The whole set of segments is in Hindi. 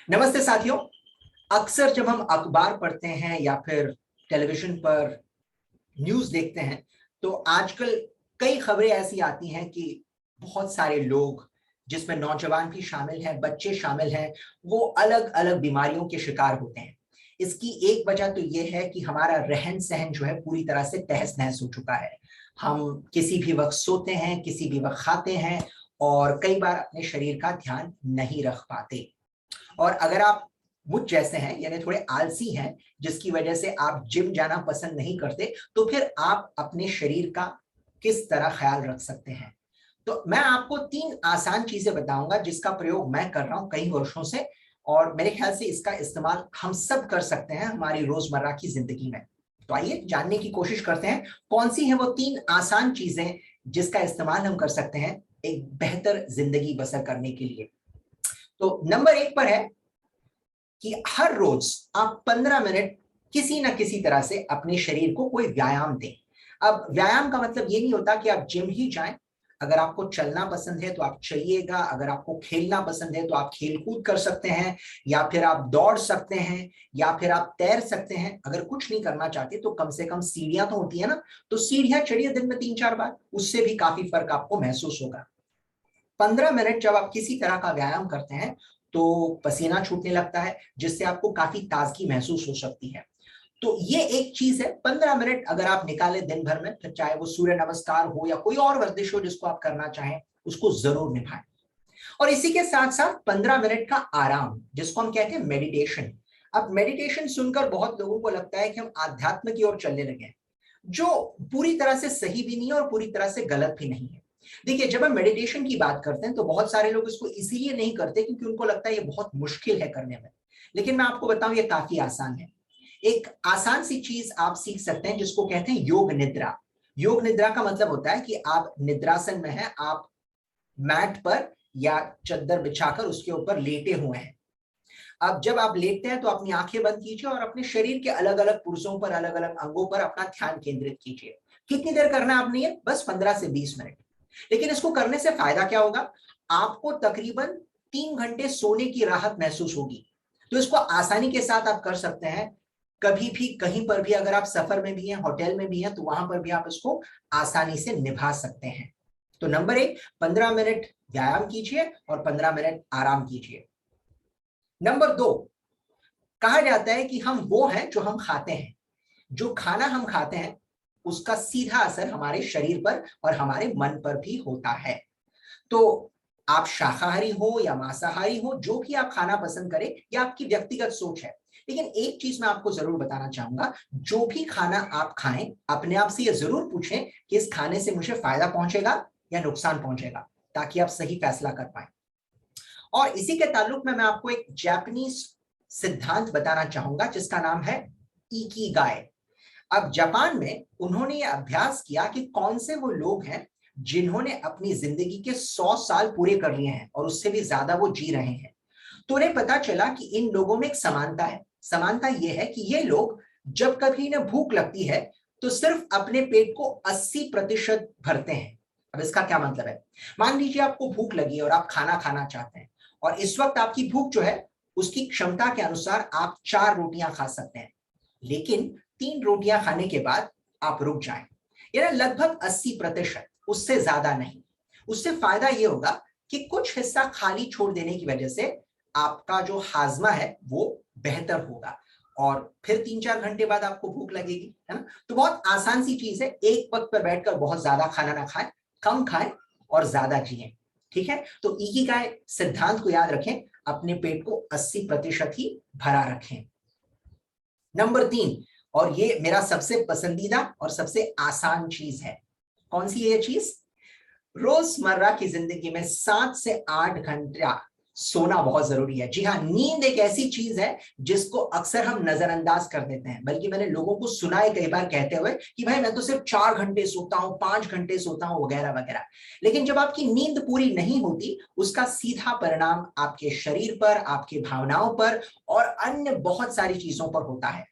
नमस्ते साथियों। अक्सर जब हम अखबार पढ़ते हैं या फिर टेलीविजन पर न्यूज़ देखते हैं तो आजकल कई खबरें ऐसी आती हैं कि बहुत सारे लोग, जिसमें नौजवान भी शामिल हैं, बच्चे शामिल हैं, वो अलग-अलग बीमारियों के शिकार होते हैं। इसकी एक वजह तो ये है कि हमारा रहन-सहन जो है पूरी तरह से तहस-नहस हो चुका है। हम किसी भी वक़्त सोते हैं, किसी भी वक़्त खाते हैं और कई बार अपने शरीर का ध्यान नहीं रख पाते। और अगर आप मुझ जैसे हैं यानी थोड़े आलसी हैं, जिसकी वजह से आप जिम जाना पसंद नहीं करते, तो फिर आप अपने शरीर का किस तरह ख्याल रख सकते हैं? तो मैं आपको 3 आसान चीजें बताऊंगा जिसका प्रयोग मैं कर रहा हूं कई वर्षों से, और मेरे ख्याल से इसका इस्तेमाल हम सब कर सकते हैं हमारी रोजमर्रा की जिंदगी में। तो आइए जानने की कोशिश करते हैं कौन सी है वो 3 आसान चीजें जिसका इस्तेमाल हम कर सकते हैं एक बेहतर जिंदगी बसर करने के लिए। तो नंबर 1 पर है कि हर रोज आप 15 मिनट किसी ना किसी तरह से अपने शरीर को कोई व्यायाम दें। अब व्यायाम का मतलब ये नहीं होता कि आप जिम ही जाएं। अगर आपको चलना पसंद है तो आप चलिएगा, अगर आपको खेलना पसंद है तो आप खेल कूद कर सकते हैं, या फिर आप दौड़ सकते हैं, या फिर आप तैर सकते हैं। अगर कुछ नहीं करना चाहते तो कम से कम सीढ़ियां तो होती है ना, तो सीढ़ियां चढ़िए दिन में 3-4 बार, उससे भी काफी फर्क आपको महसूस होगा। 15 मिनट जब आप किसी तरह का व्यायाम करते हैं तो पसीना छूटने लगता है, जिससे आपको काफी ताजगी महसूस हो सकती है। तो ये एक चीज है, 15 मिनट अगर आप निकालें दिन भर में, फिर चाहे वो सूर्य नमस्कार हो या कोई और वर्जिश हो जिसको आप करना चाहें, उसको जरूर निभाएं। और इसी के साथ साथ 15 मिनट का आराम, जिसको हम कहते हैं मेडिटेशन। अब मेडिटेशन सुनकर बहुत लोगों को लगता है कि हम आध्यात्म की ओर चलने लगे हैं, जो पूरी तरह से सही भी नहीं है और पूरी तरह से गलत भी नहीं है। देखिए, जब हम मेडिटेशन की बात करते हैं तो बहुत सारे लोग इसको इसीलिए नहीं करते क्योंकि उनको लगता है ये बहुत मुश्किल है करने में। लेकिन मैं आपको बताऊं, ये काफी आसान है। एक आसान सी चीज आप सीख सकते हैं जिसको कहते हैं योग निद्रा। योग निद्रा का मतलब होता है कि आप निद्रासन में हैं, आप मैट पर या चद्दर बिछाकर उसके ऊपर लेटे हुए हैं। अब जब आप लेटते हैं तो अपनी आंखें बंद कीजिए और अपने शरीर के अलग अलग पुर्जों पर, अलग अलग अंगों पर अपना ध्यान केंद्रित कीजिए। कितनी देर करना है आपने? ये बस 15 से 20 मिनट। लेकिन इसको करने से फायदा क्या होगा? आपको तकरीबन 3 घंटे सोने की राहत महसूस होगी। तो इसको आसानी के साथ आप कर सकते हैं। कभी भी, कहीं पर भी, अगर आप सफर में भी हैं, होटल में भी हैं, तो वहां पर भी आप इसको आसानी से निभा सकते हैं। तो नंबर 1, 15 मिनट व्यायाम कीजिए और 15 मिनट आराम कीजिए। नंबर 2, कहा जाता है कि हम वो हैं जो हम खाते हैं। जो खाना हम खाते हैं उसका सीधा असर हमारे शरीर पर और हमारे मन पर भी होता है। तो आप शाकाहारी हो या मांसाहारी हो, जो भी आप खाना पसंद करें, यह आपकी व्यक्तिगत सोच है। लेकिन एक चीज मैं आपको जरूर बताना चाहूंगा, जो भी खाना आप खाएं, अपने आप से यह जरूर पूछें कि इस खाने से मुझे फायदा पहुंचेगा या नुकसान पहुंचेगा, ताकि आप सही फैसला कर पाए। और इसी के ताल्लुक में मैं आपको एक जापानीज सिद्धांत बताना चाहूंगा जिसका नाम है इकिगाई। अब जापान में उन्होंने ये अभ्यास किया कि कौन से वो लोग हैं जिन्होंने अपनी जिंदगी के 100 साल पूरे कर लिए हैं और उससे भी ज्यादा वो जी रहे हैं। तो उन्हें पता चला कि इन लोगों में एक समानता है। समानता ये है कि ये लोग जब कभी इन्हें भूख लगती है तो सिर्फ अपने पेट को 80% भरते हैं। अब इसका क्या मतलब है? मान लीजिए आपको भूख लगी है और आप खाना खाना चाहते हैं, और इस वक्त आपकी भूख जो है उसकी क्षमता के अनुसार आप 4 रोटियां खा सकते हैं। लेकिन 3 रोटियां खाने के बाद आप रुक जाएं, यानी लगभग 80%, उससे ज्यादा नहीं। उससे फायदा ये होगा कि कुछ हिस्सा खाली छोड़ देने की वजह से आपका जो हाजमा है वो बेहतर होगा, और फिर 3-4 घंटे बाद आपको भूख लगेगी, है ना? तो बहुत आसान सी चीज है, एक वक्त पर बैठकर बहुत ज्यादा खाना ना खाएं, कम खाएं और ज्यादा जिएं। ठीक है? तो इकिगाई सिद्धांत को याद रखें, अपने पेट को 80% ही भरा रखें। नंबर 3, और ये मेरा सबसे पसंदीदा और सबसे आसान चीज है। कौन सी है ये चीज? रोजमर्रा की जिंदगी में 7 से 8 घंटा सोना बहुत जरूरी है। जी हाँ, नींद एक ऐसी चीज है जिसको अक्सर हम नजरअंदाज कर देते हैं। बल्कि मैंने लोगों को सुना है कई बार कहते हुए कि भाई मैं तो सिर्फ 4 घंटे सोता हूं, 5 घंटे सोता हूं, वगैरह वगैरह। लेकिन जब आपकी नींद पूरी नहीं होती, उसका सीधा परिणाम आपके शरीर पर, आपकी भावनाओं पर और अन्य बहुत सारी चीजों पर होता है।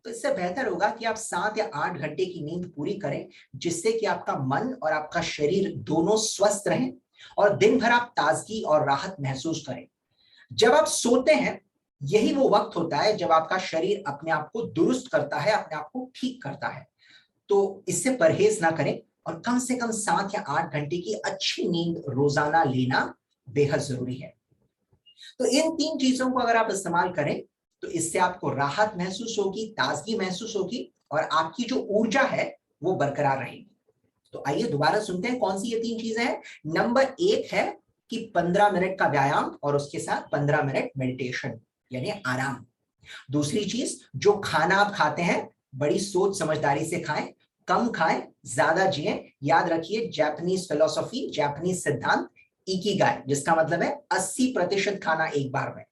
तो इससे बेहतर होगा कि आप 7 या 8 घंटे की नींद पूरी करें, जिससे कि आपका मन और आपका शरीर दोनों स्वस्थ रहें और दिन भर आप ताजगी और राहत महसूस करें। जब आप सोते हैं यही वो वक्त होता है जब आपका शरीर अपने आप को दुरुस्त करता है, अपने आप को ठीक करता है। तो इससे परहेज ना करें और कम से कम 7 या 8 घंटे की अच्छी नींद रोजाना लेना बेहद जरूरी है। तो इन 3 चीजों को अगर आप इस्तेमाल करें तो इससे आपको राहत महसूस होगी, ताजगी महसूस होगी और आपकी जो ऊर्जा है वो बरकरार रहेगी। तो आइए दोबारा सुनते हैं कौन सी ये 3 चीजें हैं। नंबर 1 है कि 15 मिनट का व्यायाम और उसके साथ 15 मिनट मेडिटेशन यानी आराम। दूसरी चीज, जो खाना आप खाते हैं बड़ी सोच समझदारी से खाएं, कम खाएं, ज्यादा जिएं। याद रखिए जापानीज फिलॉसफी, जापानीज सिद्धांत इकिगाई, जिसका मतलब है 80% खाना एक बार में।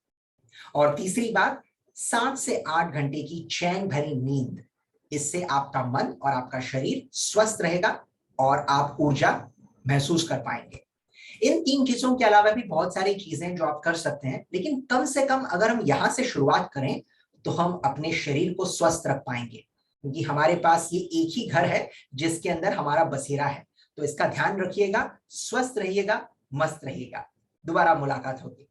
और तीसरी बात, 7 से 8 घंटे की चैन भरी नींद। इससे आपका मन और आपका शरीर स्वस्थ रहेगा और आप ऊर्जा महसूस कर पाएंगे। इन 3 चीजों के अलावा भी बहुत सारी चीजें जो आप कर सकते हैं, लेकिन कम से कम अगर हम यहां से शुरुआत करें तो हम अपने शरीर को स्वस्थ रख पाएंगे, क्योंकि हमारे पास ये एक ही घर है जिसके अंदर हमारा बसेरा है। तो इसका ध्यान रखिएगा, स्वस्थ रहिएगा, मस्त रहिएगा। दोबारा मुलाकात होगी।